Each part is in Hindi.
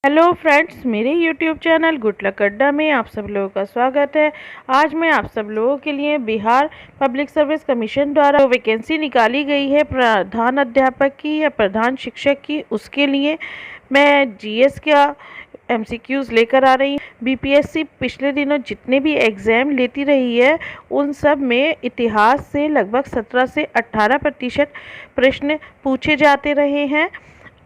हेलो फ्रेंड्स, मेरे यूट्यूब चैनल गुड लक अड्डा में आप सब लोगों का स्वागत है। आज मैं आप सब लोगों के लिए बिहार पब्लिक सर्विस कमीशन द्वारा वैकेंसी निकाली गई है प्रधान अध्यापक की या प्रधान शिक्षक की, उसके लिए मैं जीएस का एमसीक्यूज लेकर आ रही हूँ। बीपीएससी पिछले दिनों जितने भी एग्ज़ाम लेती रही है उन सब में इतिहास से लगभग 17 से 18% प्रश्न पूछे जाते रहे हैं।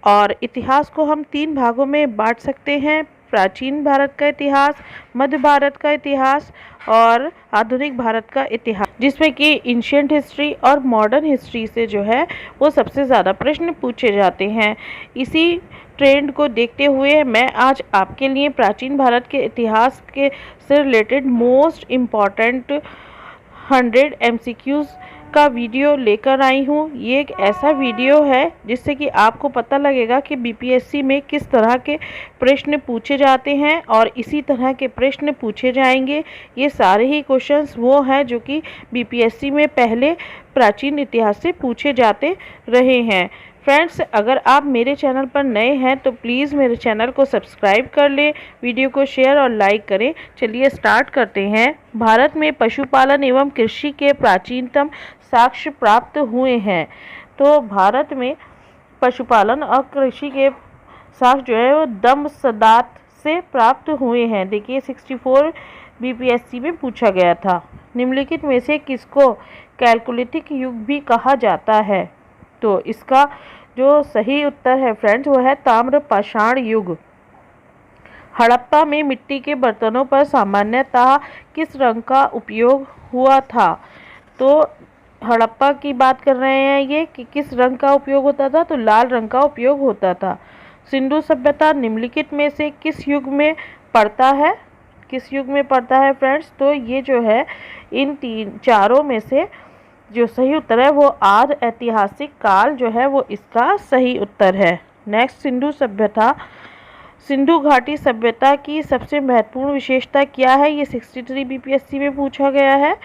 और इतिहास को हम 3 भागों में बांट सकते हैं: प्राचीन भारत का इतिहास, मध्य भारत का इतिहास और आधुनिक भारत का इतिहास, जिसमें कि एंशिएंट हिस्ट्री और मॉडर्न हिस्ट्री से जो है वो सबसे ज़्यादा प्रश्न पूछे जाते हैं। इसी ट्रेंड को देखते हुए मैं आज आपके लिए प्राचीन भारत के इतिहास के से रिलेटेड मोस्ट इम्पॉर्टेंट 100 एमसीक्यूज़ का वीडियो लेकर आई हूँ। ये एक ऐसा वीडियो है जिससे कि आपको पता लगेगा कि बीपीएससी में किस तरह के प्रश्न पूछे जाते हैं और इसी तरह के प्रश्न पूछे जाएंगे। ये सारे ही क्वेश्चंस वो हैं जो कि बीपीएससी में पहले प्राचीन इतिहास से पूछे जाते रहे हैं। फ्रेंड्स, अगर आप मेरे चैनल पर नए हैं तो प्लीज़ मेरे चैनल को सब्सक्राइब कर लें, वीडियो को शेयर और लाइक करें। चलिए स्टार्ट करते हैं। भारत में पशुपालन एवं कृषि के प्राचीनतम साक्ष्य प्राप्त हुए हैं। तो भारत में पशुपालन और कृषि के साक्ष्य जो है वो दम्सदात से प्राप्त हुए हैं। देखिए 64 बीपीएससी में पूछा गया था। निम्नलिखित में से किसको कैलकुलिथिक युग भी कहा जाता है? तो इसका जो सही उत्तर है फ्रेंड्स वो है ताम्र पाषाण युग। हड़प्पा में मिट्टी के बर्तनों पर सामान्यतः किस रंग का उपयोग हुआ था? तो हड़प्पा की बात कर रहे हैं ये कि किस रंग का उपयोग होता था, तो लाल रंग का उपयोग होता था। सिंधु सभ्यता निम्नलिखित में से किस युग में पड़ता है? किस युग में पड़ता है फ्रेंड्स? तो ये जो है इन चारों में से जो सही उत्तर है वो आदि ऐतिहासिक काल जो है वो इसका सही उत्तर है। नेक्स्ट, सिंधु सभ्यता। सिंधु घाटी सभ्यता की सबसे महत्वपूर्ण विशेषता क्या है? ये 63 बीपीएससी में पूछा गया है।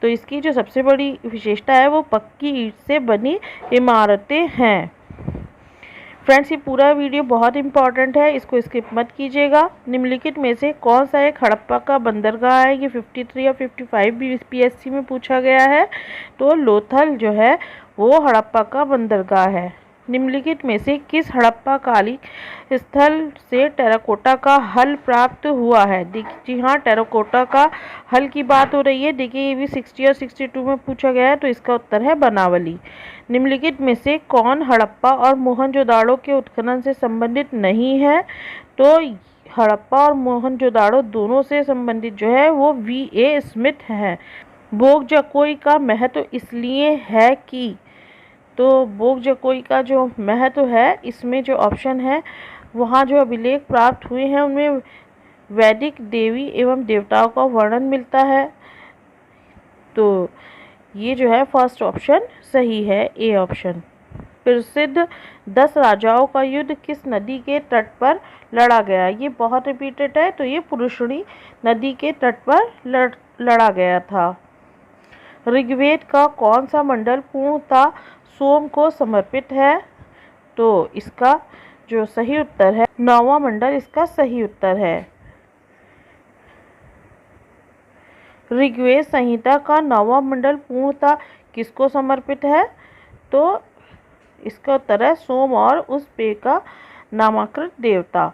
तो इसकी जो सबसे बड़ी विशेषता है वो पक्की ईंट से बनी इमारतें हैं। फ्रेंड्स, ये पूरा वीडियो बहुत इंपॉर्टेंट है, इसको स्किप मत कीजिएगा। निम्नलिखित में से कौन सा एक हड़प्पा का बंदरगाह है? ये 53 और 55 बीपीएससी में पूछा गया है। तो लोथल जो है वो हड़प्पा का बंदरगाह है। निम्नलिखित में से किस हड़प्पा कालीन स्थल से टेराकोटा का हल प्राप्त हुआ है? जी हाँ, टेराकोटा का हल की बात हो रही है। देखिए ये भी 60 और 62 में पूछा गया है, तो इसका उत्तर है बनावली। निम्नलिखित में से कौन हड़प्पा और मोहनजोदाड़ो के उत्खनन से संबंधित नहीं है? तो हड़प्पा और मोहनजोदाड़ो दोनों से संबंधित जो है वो वीए स्मिथ है। बोगजाकोई का महत्व इसलिए है कि, तो बोगजाकोई का जो महत्व है इसमें जो ऑप्शन है वहाँ जो अभिलेख प्राप्त हुए हैं उनमें वैदिक देवी एवं देवताओं का वर्णन मिलता है। तो ये जो है फर्स्ट ऑप्शन सही है, ए ऑप्शन। प्रसिद्ध 10 राजाओं का युद्ध किस नदी के तट पर लड़ा गया? ये बहुत रिपीटेड है, तो ये पुरुषणी नदी के तट पर लड़ा गया था। ऋग्वेद का कौन सा मंडल पूर्णतः सोम को समर्पित है? तो इसका जो सही उत्तर है 9वां मंडल इसका सही उत्तर है। ऋग्वेद संहिता का 9वां मंडल पूर्णतः किसको समर्पित है? तो इसका उत्तर है सोम और उस पे का नामाकृत देवता।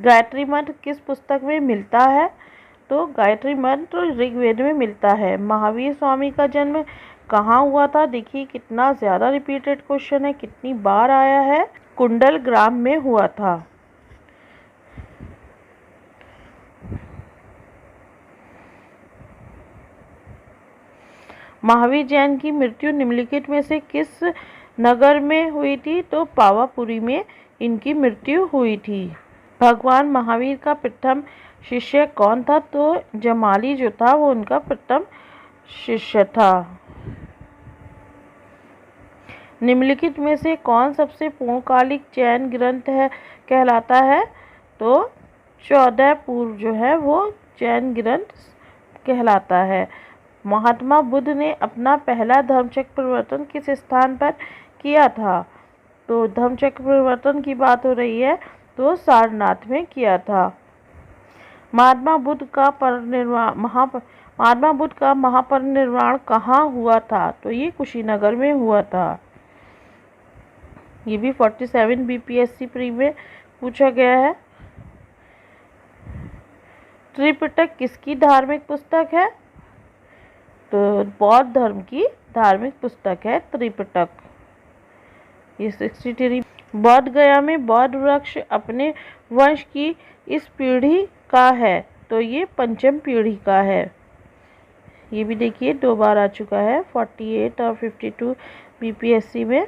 गायत्री मंत्र किस पुस्तक में मिलता है? तो गायत्री मंत्र ऋग्वेद में मिलता है। महावीर स्वामी का जन्म कहाँ हुआ था? देखिए कितना ज़्यादा रिपीटेड क्वेश्चन है, कितनी बार आया है। कुंडल ग्राम में हुआ था। महावीर जैन की मृत्यु निम्नलिखित में से किस नगर में हुई थी? तो पावापुरी में इनकी मृत्यु हुई थी। भगवान महावीर का प्रथम शिष्य कौन था? तो जमाली जो था वो उनका प्रथम शिष्य था। निम्नलिखित में से कौन सबसे पूर्णकालिक जैन ग्रंथ है कहलाता है? तो 14 पूर्व जो है वो जैन ग्रंथ कहलाता है। महात्मा बुद्ध ने अपना पहला धर्मचक्र परिवर्तन किस स्थान पर किया था? तो धर्मचक्र परिवर्तन की बात हो रही है तो सारनाथ में किया था। महात्मा बुद्ध का महापरिनिर्वाण कहाँ हुआ था? तो ये कुशीनगर में हुआ था। ये भी 47 बीपीएससी प्री में पूछा गया है। त्रिपिटक किसकी धार्मिक पुस्तक है? तो बौद्ध धर्म की धार्मिक पुस्तक है त्रिपिटक। ये 63। बौद्ध गया में बौद्ध वृक्ष अपने वंश की इस पीढ़ी का है? तो ये पंचम पीढ़ी का है। ये भी देखिए 2 बार आ चुका है 48 और 52 बीपीएससी में।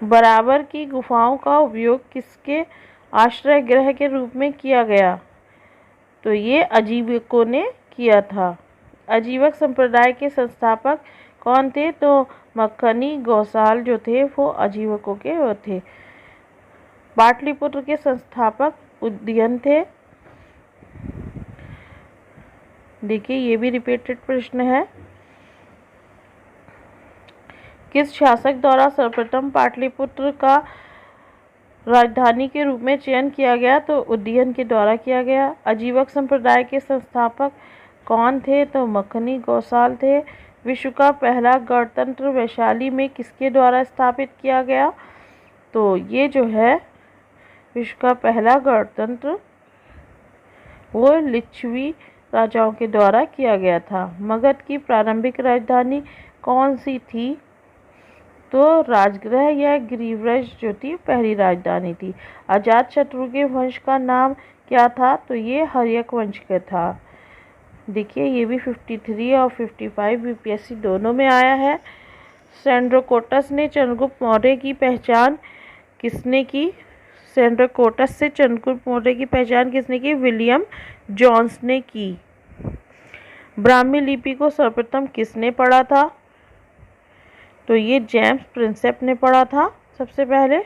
बराबर की गुफाओं का उपयोग किसके आश्रय गृह के रूप में किया गया? तो ये आजीवकों ने किया था। आजीवक संप्रदाय के संस्थापक कौन थे? तो मक्खनी गौसाल जो थे वो आजीवकों के वो थे। पाटलिपुत्र के संस्थापक उदयन थे। देखिए ये भी रिपीटेड प्रश्न है। किस शासक द्वारा सर्वप्रथम पाटलिपुत्र का राजधानी के रूप में चयन किया गया? तो उदयन के द्वारा किया गया। आजीवक संप्रदाय के संस्थापक कौन थे? तो मक्खनी गौसाल थे। विश्व का पहला गणतंत्र वैशाली में किसके द्वारा स्थापित किया गया? तो ये जो है विश्व का पहला गणतंत्र वो लिच्छवी राजाओं के द्वारा किया गया था। मगध की प्रारंभिक राजधानी कौन सी थी? तो राजगृह या गिरिव्रज जो थी पहली राजधानी थी। अजातशत्रु के वंश का नाम क्या था? तो ये हर्यक वंश का था। देखिए ये भी 53 और 55 बीपीएससी दोनों में आया है। सेंड्रोकोटस ने चंद्रगुप्त मौर्य की पहचान किसने की? सेंड्रोकोटस से चंद्रगुप्त मौर्य की पहचान किसने की? विलियम जोन्स ने की। ब्राह्मी लिपि को सर्वप्रथम किसने पढ़ा था? तो ये जेम्स प्रिंसेप ने पढ़ा था सबसे पहले।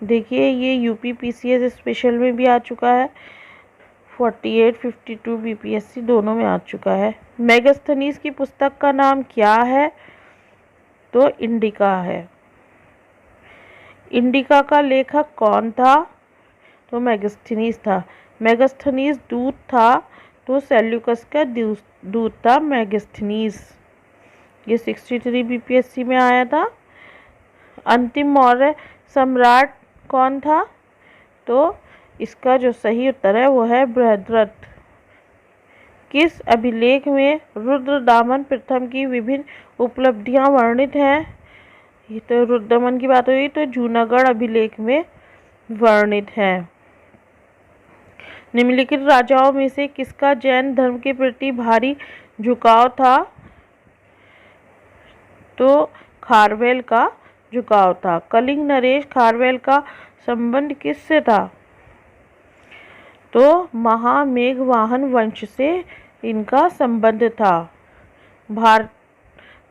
देखिए ये यूपी पीसीएस स्पेशल में भी आ चुका है। 48 52 बीपीएससी दोनों में आ चुका है। मेगास्थनीज की पुस्तक का नाम क्या है? तो इंडिका है। इंडिका का लेखक कौन था? तो मेगास्थनीज था। मेगास्थनीज दूत था तो सेल्यूकस का दूत था मेगास्थनीज। ये 63 बीपीएससी में आया था। अंतिम मौर्य सम्राट कौन था? तो इसका जो सही उत्तर है वो है बृहद्रथ। किस अभिलेख में रुद्रदामन प्रथम की विभिन्न उपलब्धियां वर्णित हैं? ये तो रुद्रदमन की बात हुई तो जूनागढ़ अभिलेख में वर्णित है। निम्नलिखित राजाओं में से किसका जैन धर्म के प्रति भारी झुकाव था? तो खारवेल का झुकाव था। कलिंग नरेश खारवेल का संबंध किससे था? तो महामेघवाहन वंश से इनका संबंध था।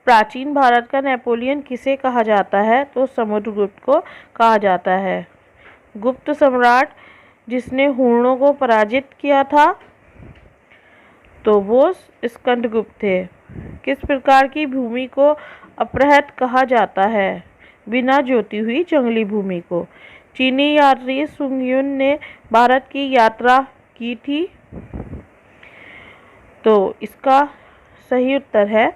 प्राचीन भारत का नेपोलियन किसे कहा जाता है? तो समुद्रगुप्त को कहा जाता है। गुप्त सम्राट जिसने हूणों को पराजित किया था तो वो स्कंदगुप्त थे। किस प्रकार की भूमि को अपरहत कहा जाता है? बिना जोती हुई जंगली भूमि को। चीनी यात्री सुंगयुन ने भारत की यात्रा की थी। तो इसका सही उत्तर है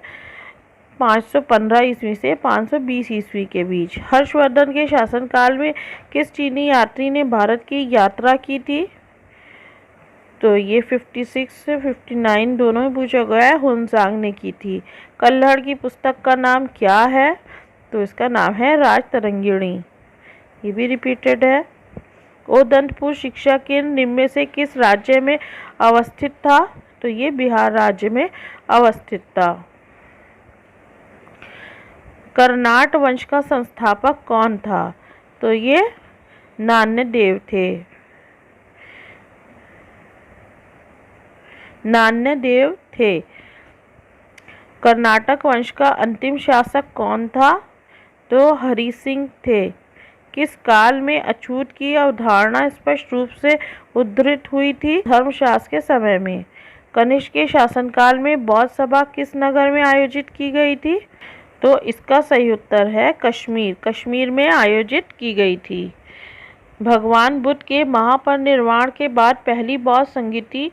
515 ईस्वी से 520 ईस्वी के बीच। हर्षवर्धन के शासनकाल में किस चीनी यात्री ने भारत की यात्रा की थी? तो ये 56 से 59 दोनों में पूछा गया है। हुनसांग ने की थी। कल्हड़ की पुस्तक का नाम क्या है? तो इसका नाम है राजतरंगिणी। ये भी रिपीटेड है। उदंतपुर शिक्षा केंद्र निम्न में से किस राज्य में अवस्थित था? तो ये बिहार राज्य में अवस्थित था। कर्नाट वंश का संस्थापक कौन था? तो ये नान्यदेव थे। नान्यदेव थे। कर्नाटक वंश का अंतिम शासक कौन था? तो हरि सिंह थे। किस काल में अछूत की अवधारणा स्पष्ट रूप से उद्धृत हुई थी? धर्मशास्त्र के समय में। कनिष्क के शासनकाल में बौद्ध सभा किस नगर में आयोजित की गई थी? तो इसका सही उत्तर है कश्मीर। कश्मीर में आयोजित की गई थी। भगवान बुद्ध के महापरिनिर्वाण के बाद पहली बौद्ध संगीति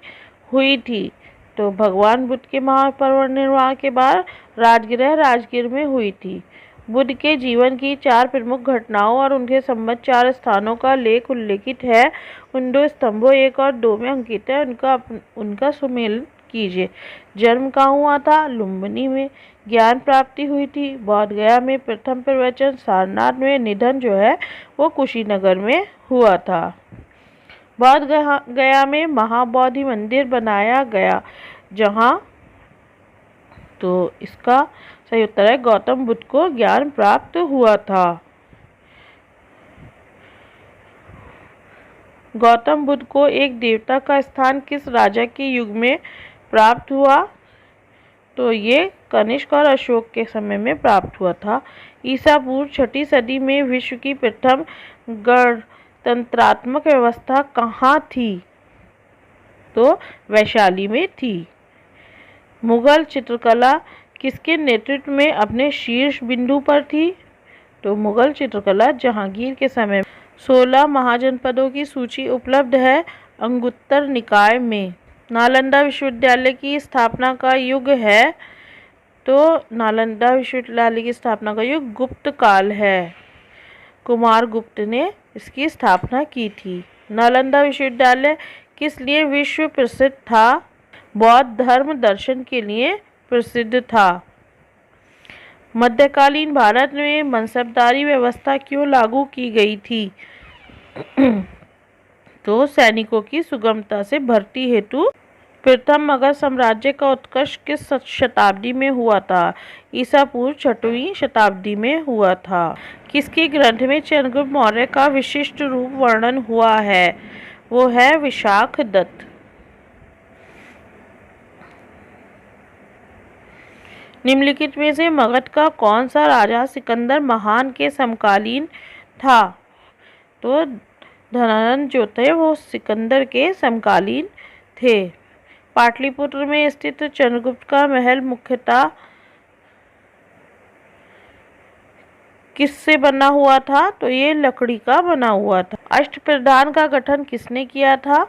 हुई थी। तो भगवान बुद्ध के महापरिनिर्वाण के बाद राजगृह राजगीर में हुई थी। बुद्ध के जीवन की 4 प्रमुख घटनाओं और उनके संबंध 4 स्थानों का लेख उल्लेखित है। उन 2 स्तंभों 1 और 2 में अंकित है। उनका सुमेलन कीजिए। जन्म कहाँ हुआ था? लुम्बिनी में। ज्ञान प्राप्ति हुई थी बोध गया में। प्रथम प्रवचन सारनाथ में। निधन जो है वो कुशीनगर में हुआ था। बोध गया में महाबोधि मंदिर बनाया गया जहाँ, तो इसका सही उत्तर है गौतम बुद्ध को ज्ञान प्राप्त हुआ था। गौतम बुद्ध को एक देवता का स्थान किस राजा के युग में प्राप्त हुआ? तो ये कनिष्क और अशोक के समय में प्राप्त हुआ था। ईसा पूर्व 6ठी सदी में विश्व की प्रथम गणतंत्रात्मक व्यवस्था कहाँ थी? तो वैशाली में थी। मुगल चित्रकला किसके नेतृत्व में अपने शीर्ष बिंदु पर थी? तो मुगल चित्रकला जहांगीर के समय में। 16 महाजनपदों की सूची उपलब्ध है अंगुत्तर निकाय में। नालंदा विश्वविद्यालय की स्थापना का युग है। तो नालंदा विश्वविद्यालय की स्थापना का युग गुप्त काल है। कुमार गुप्त ने इसकी स्थापना की थी। नालंदा विश्वविद्यालय किस लिए विश्व प्रसिद्ध था? बौद्ध धर्म दर्शन के लिए प्रसिद्ध था। मध्यकालीन भारत में मनसबदारी व्यवस्था क्यों लागू की गई थी? तो सैनिकों की सुगमता से भर्ती हेतु। प्रथम मगध साम्राज्य का उत्कर्ष किस शताब्दी में हुआ था? ईसा पूर्व 6वीं शताब्दी में हुआ था। किसके ग्रंथ में चंद्रगुप्त मौर्य का विशिष्ट रूप वर्णन हुआ है? वो है विशाख दत्त। निम्नलिखित में से मगध का कौन सा राजा सिकंदर महान के समकालीन था? तो धनानंद जो थे वो सिकंदर के समकालीन थे। पाटलिपुत्र में स्थित चंद्रगुप्त का महल मुख्यतः किससे बना हुआ था? तो ये लकड़ी का बना हुआ था। अष्टप्रधान का गठन किसने किया था?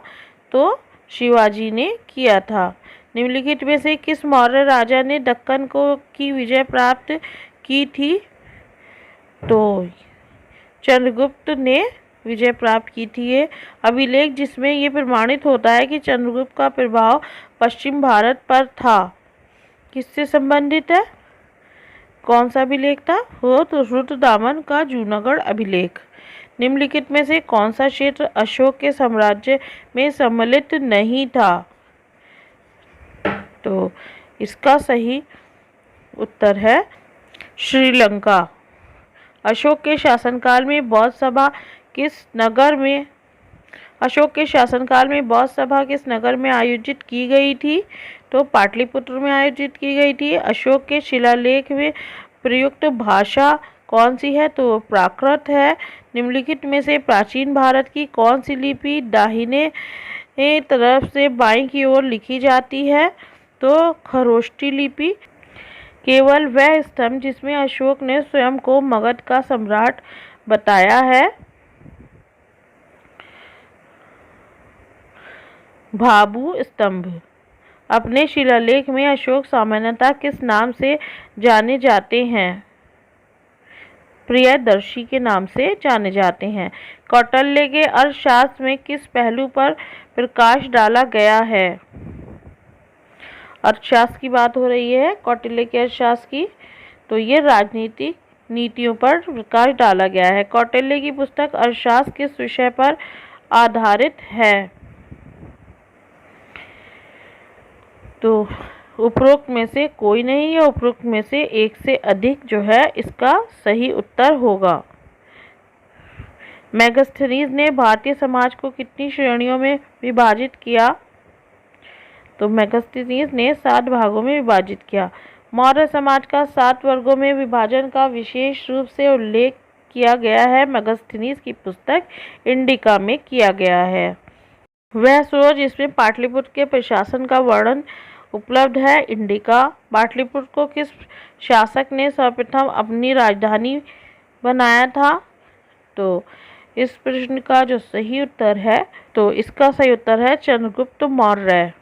तो शिवाजी ने किया था। निम्नलिखित में से किस मौर्य राजा ने दक्कन की विजय प्राप्त की थी? तो चंद्रगुप्त ने विजय प्राप्त की थी। ये अभिलेख जिसमें ये प्रमाणित होता है कि चंद्रगुप्त का प्रभाव पश्चिम भारत पर था, किससे संबंधित है? कौन सा अभिलेख था? वो तो रुद्रदामन का जूनागढ़ अभिलेख। निम्नलिखित में से कौन सा क्षेत्र अशोक के साम्राज्य में सम्मिलित नहीं था? तो इसका सही उत्तर है श्रीलंका। अशोक के शासनकाल में बौद्ध सभा किस नगर में आयोजित की गई थी? तो पाटलिपुत्र में आयोजित की गई थी। अशोक के शिलालेख में प्रयुक्त भाषा कौन सी है? तो प्राकृत है। निम्नलिखित में से प्राचीन भारत की कौन सी लिपि दाहिने तरफ से बाईं की ओर लिखी जाती है? तो खरोष्टी लिपि। केवल वह स्तंभ जिसमें अशोक ने स्वयं को मगध का सम्राट बताया है। भाभू स्तंभ। अपने शिलालेख में अशोक सामान्यतः किस नाम से जाने जाते हैं? प्रियदर्शी के नाम से जाने जाते हैं। कौटिल्य के अर्थशास्त्र में किस पहलू पर प्रकाश डाला गया है? अर्थशास्त्र की बात हो रही है, कौटिल्य के अर्थशास्त्र की। तो ये राजनीतिक नीतियों पर प्रकाश डाला गया है। कौटिल्य की पुस्तक अर्थशास्त्र किस विषय पर आधारित है? तो उपरोक्त में से कोई नहीं, या उपरोक्त में से एक से अधिक जो है इसका सही उत्तर होगा। मेगास्थनीज ने भारतीय समाज को कितनी श्रेणियों में विभाजित किया? तो मेगास्थनीज ने 7 भागों में विभाजित किया। मौर्य समाज का 7 वर्गों में विभाजन का विशेष रूप से उल्लेख किया गया है। मेगास्थनीज की पुस्तक इंडिका में किया गया है। वह स्रोत जिसमें पाटलिपुत्र के प्रशासन का वर्णन उपलब्ध है। इंडिका। पाटलिपुत्र को किस शासक ने सर्वप्रथम अपनी राजधानी बनाया था? तो इस प्रश्न का जो सही उत्तर है, तो इसका सही उत्तर है चंद्रगुप्त मौर्य।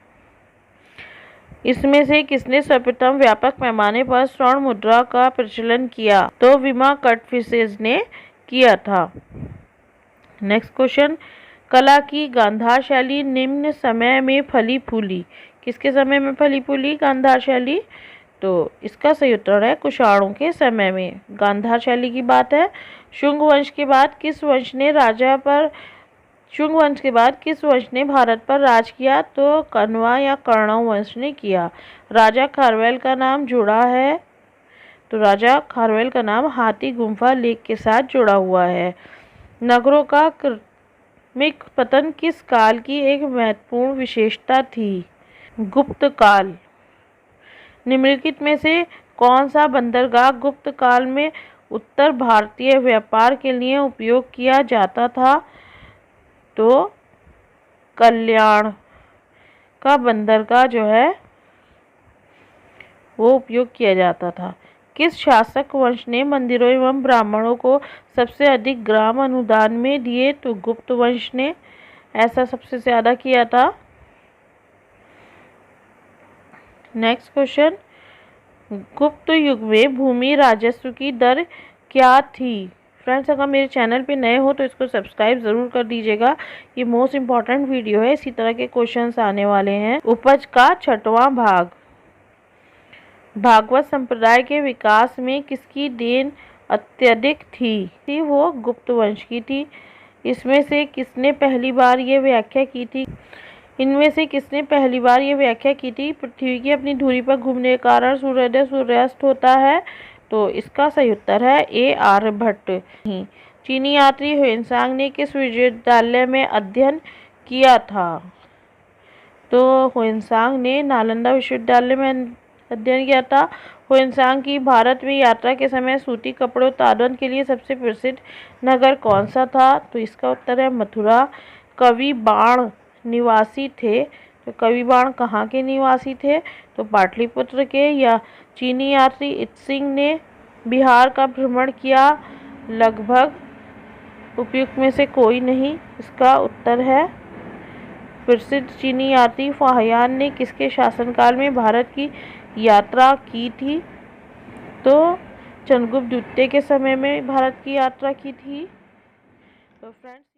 इसमें से किसने सर्वप्रथम व्यापक पैमाने पर स्वर्ण मुद्रा का प्रचलन किया? तो विमा कटफिसेस ने किया था। नेक्स्ट क्वेश्चन, कला की गांधार शैली निम्न समय में फली फूली। किसके समय में फली फूली गांधार शैली? तो इसका सही उत्तर है कुषाणों के समय में गांधार शैली की बात है। शुंग वंश के बाद किस वंश ने भारत पर राज किया? तो कण्वा या कण्व वंश ने किया। राजा खारवेल का नाम जुड़ा है? तो राजा खारवेल का नाम हाथी गुम्फा लेक के साथ जुड़ा हुआ है। नगरों का क्रमिक पतन किस काल की एक महत्वपूर्ण विशेषता थी? गुप्त काल। निम्नलिखित में से कौन सा बंदरगाह गुप्त काल में उत्तर भारतीय व्यापार के लिए उपयोग किया जाता था? तो कल्याण का बंदरगाह जो है वो उपयोग किया जाता था। किस शासक वंश ने मंदिरों एवं ब्राह्मणों को सबसे अधिक ग्राम अनुदान में दिए? तो गुप्त वंश ने ऐसा सबसे ज़्यादा किया था। नेक्स्ट क्वेश्चन, गुप्त युग में भूमि राजस्व की दर क्या थी? फ्रेंड्स, अगर मेरे चैनल पे नए हो तो इसको सब्सक्राइब ज़रूर कर दीजिएगा। ये मोस्ट इम्पॉर्टेंट वीडियो है, इसी तरह के क्वेश्चंस आने वाले हैं। उपज का 6वां भाग। भागवत संप्रदाय के विकास में किसकी देन अत्यधिक थी? वो गुप्त वंश की थी। इसमें से किसने पहली बार ये व्याख्या की थी? इनमें से किसने पहली बार ये व्याख्या की थी? पृथ्वी की अपनी धुरी पर घूमने के कारण सूर्योदय सूर्यास्त होता है। तो इसका सही उत्तर है ए आर्यभट्ट। चीनी यात्री ह्वेनसांग ने किस विश्वविद्यालय में अध्ययन किया था? तो ह्वेनसांग ने नालंदा विश्वविद्यालय में अध्ययन किया था। ह्वेनसांग की भारत में यात्रा के समय सूती कपड़े उत्पादन के लिए सबसे प्रसिद्ध नगर कौन सा था? तो इसका उत्तर है मथुरा। कवि बाण निवासी थे, तो कवि बाण कहाँ के निवासी थे? तो पाटलिपुत्र के। या चीनी यात्री इत्सिंग ने बिहार का भ्रमण किया? लगभग उपयुक्त में से कोई नहीं। इसका उत्तर है प्रसिद्ध चीनी यात्री फाहियान ने किसके शासनकाल में भारत की यात्रा की थी? तो चंद्रगुप्त द्वितीय के समय में भारत की यात्रा की थी। तो फ्रेंड्स